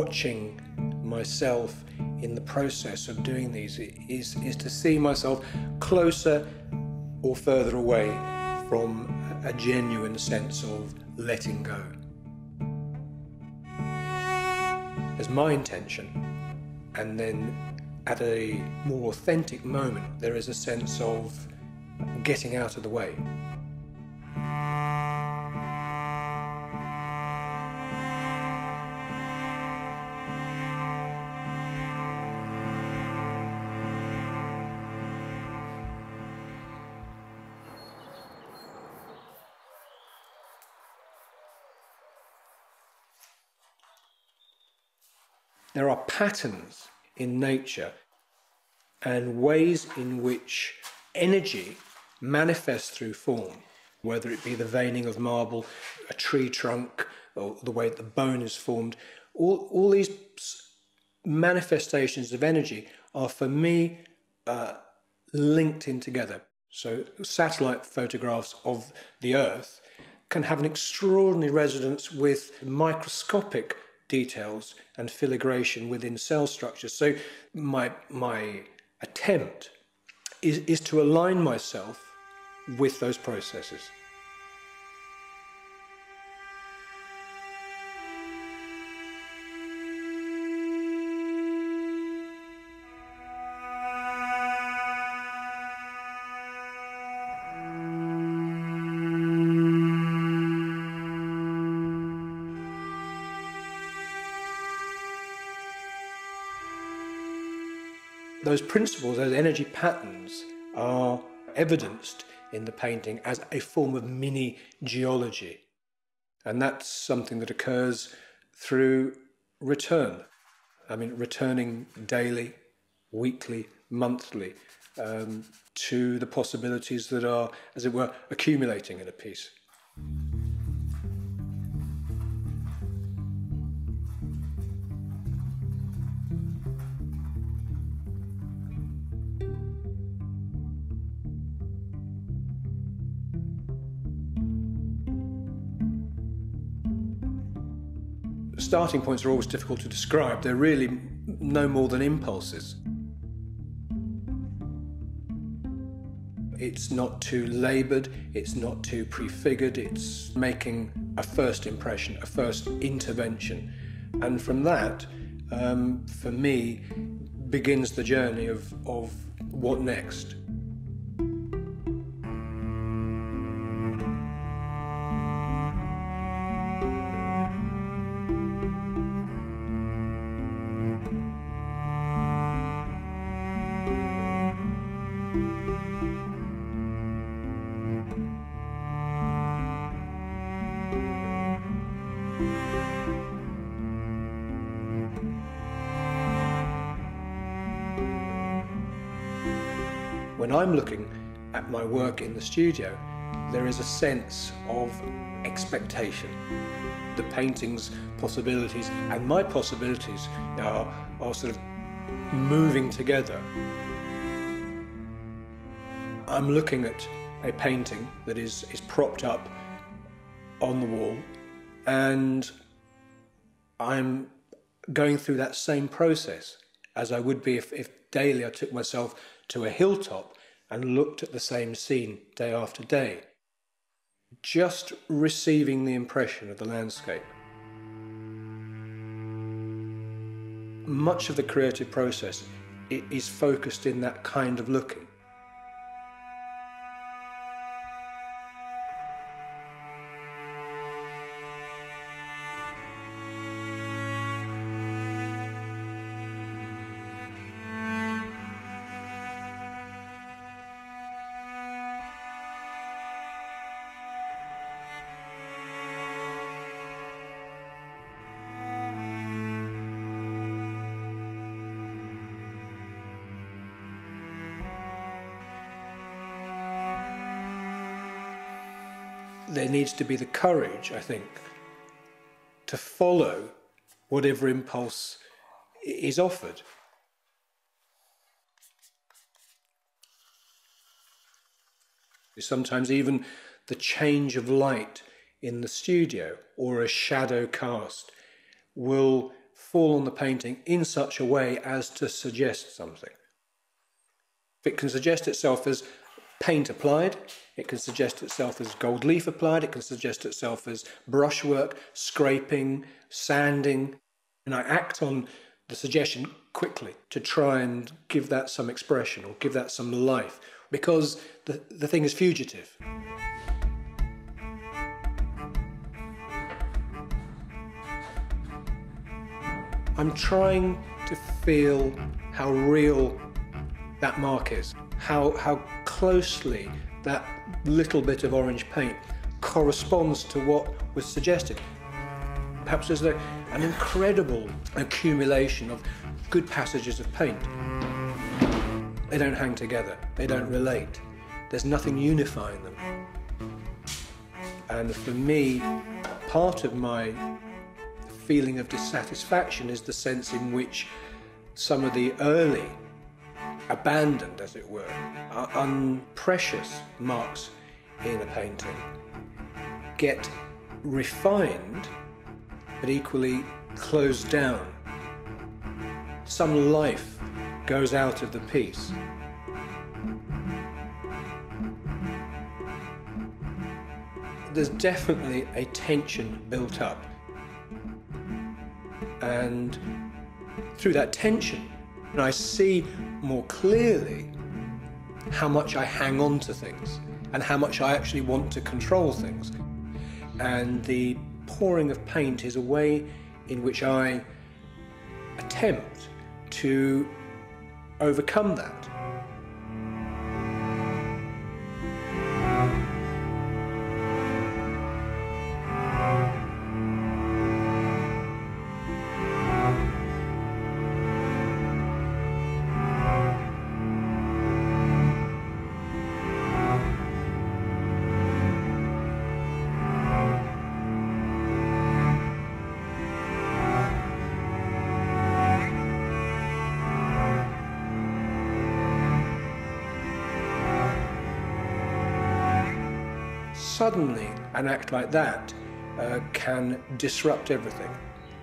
watching myself in the process of doing these is to see myself closer or further away from a genuine sense of letting go. As my intention, and then at a more authentic moment there is a sense of getting out of the way. There are patterns in nature and ways in which energy manifests through form, whether it be the veining of marble, a tree trunk, or the way the bone is formed. All these manifestations of energy are, for me, linked in together. So satellite photographs of the Earth can have an extraordinary resonance with microscopic details and filigration within cell structures. So my attempt is to align myself with those processes. Those principles, those energy patterns, are evidenced in the painting as a form of mini geology. And that's something that occurs through return. I mean, returning daily, weekly, monthly, to the possibilities that are, as it were, accumulating in a piece. Starting points are always difficult to describe. They're really no more than impulses. It's not too laboured, it's not too prefigured, it's making a first impression, a first intervention. And from that, for me, begins the journey of what next. When I'm looking at my work in the studio, there is a sense of expectation. The painting's possibilities and my possibilities are sort of moving together. I'm looking at a painting that is propped up on the wall, and I'm going through that same process as I would be if daily I took myself to a hilltop and looked at the same scene day after day, just receiving the impression of the landscape. Much of the creative process is focused in that kind of looking. There needs to be the courage, I think, to follow whatever impulse is offered. Sometimes even the change of light in the studio or a shadow cast will fall on the painting in such a way as to suggest something. It can suggest itself as paint applied, it can suggest itself as gold leaf applied, it can suggest itself as brushwork, scraping, sanding, and I act on the suggestion quickly to try and give that some expression or give that some life, because the thing is fugitive. I'm trying to feel how real that mark is, how closely that little bit of orange paint corresponds to what was suggested. Perhaps there's an incredible accumulation of good passages of paint. They don't hang together, they don't relate. There's nothing unifying them. And for me, part of my feeling of dissatisfaction is the sense in which some of the early, abandoned as it were, unprecious marks in a painting get refined but equally closed down. Some life goes out of the piece. There's definitely a tension built up, and through that tension I see more clearly how much I hang on to things and how much I actually want to control things. And the pouring of paint is a way in which I attempt to overcome that. Suddenly, an act like that can disrupt everything.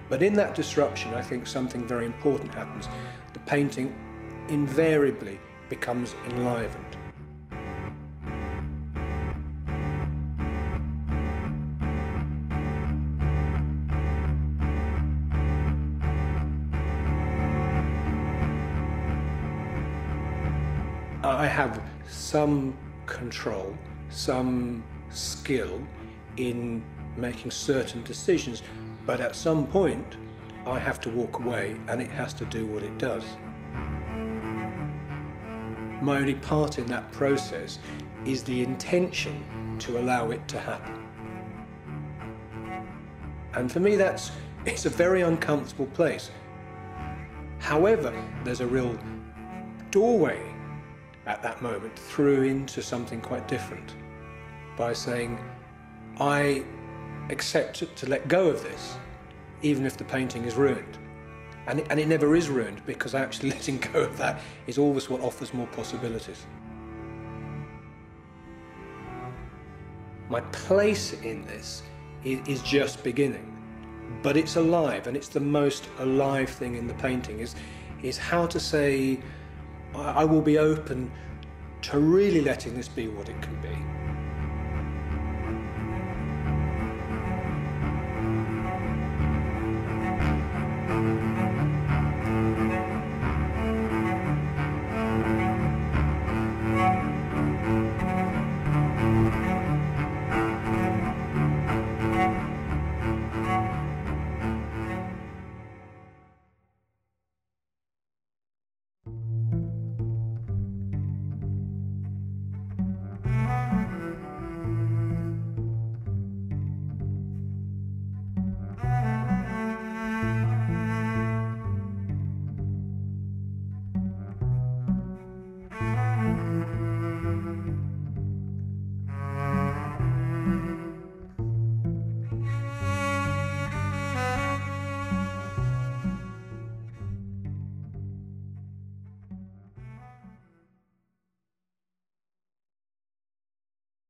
But in that disruption, I think something very important happens. The painting invariably becomes enlivened. I have some control, some skill in making certain decisions, but at some point I have to walk away and it has to do what it does. My only part in that process is the intention to allow it to happen. And for me it's a very uncomfortable place. However, there's a real doorway at that moment through into something quite different, by saying, I accept to let go of this, even if the painting is ruined. And it never is ruined, because actually letting go of that is always what offers more possibilities. My place in this is just beginning, but it's alive, and it's the most alive thing in the painting, is how to say, I will be open to really letting this be what it can be.